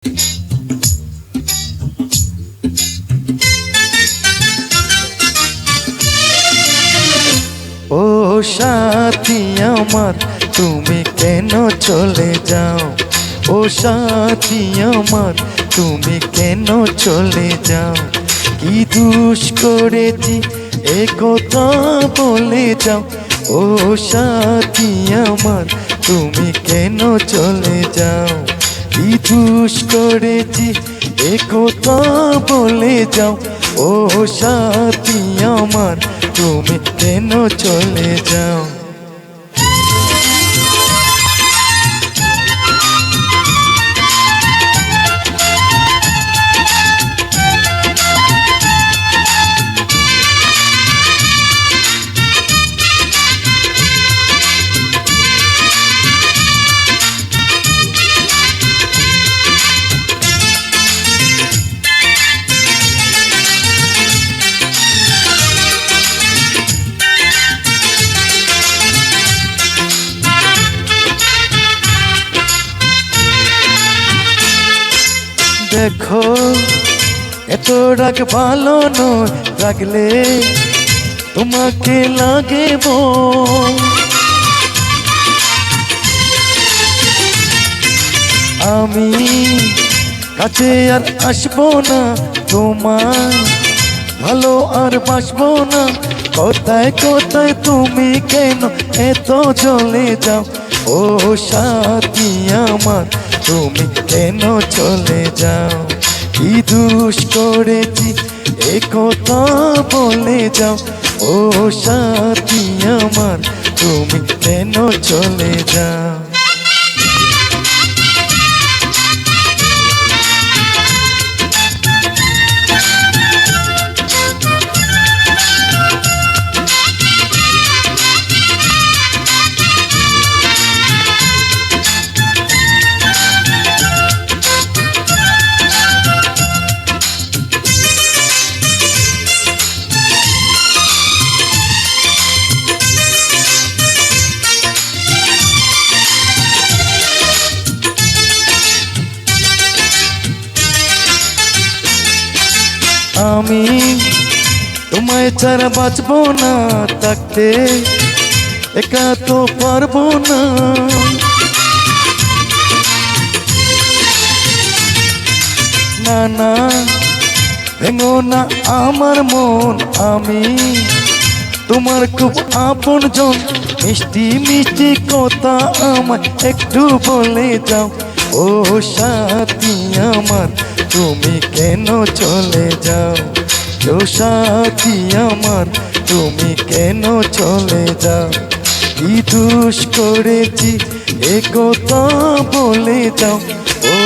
ও সাথী আমার তুমি কেন চলে যাও, ও সাথী আমার তুমি কেন চলে যাও। কি দোষ করেছি এ কথা বলে যাও, ও সাথী আমার তুমি কেন চলে যাও। কি দোষ করেছি এ কথা বলে যাও, ও সাথী আমার তুমি কেন চলে যাও। দেখো এত রাগ ভালো নয়, রাগলে তোমাকে লাগে বউ। আমি কাছে আর আসবো না, তোমার ভালো আর বাসবো না। কোথায় কোথায় তুমি কেন এত চলে যাও, ও সাথী আমার তুমি কেন চলে যাও। কি দোষ করেছি এ কথা বলে যাও, ও সাথী আমার তুমি কেন চলে যাও। আমি তোমায় ছাড়া বাঁচবো না, থাকতে একা তো পারবো না। না না ভেঙো না আমার মন, আমি তোমার খুব আপন জন। মিষ্টি মিষ্টি কথা আমার একটু বলে যাও, ও সাথী আমার তুমি কেন চলে যাও। ও সাথী আমার তুমি কেন চলে যাও। কি দোষ করেছি এ কথা বলে যাও, ও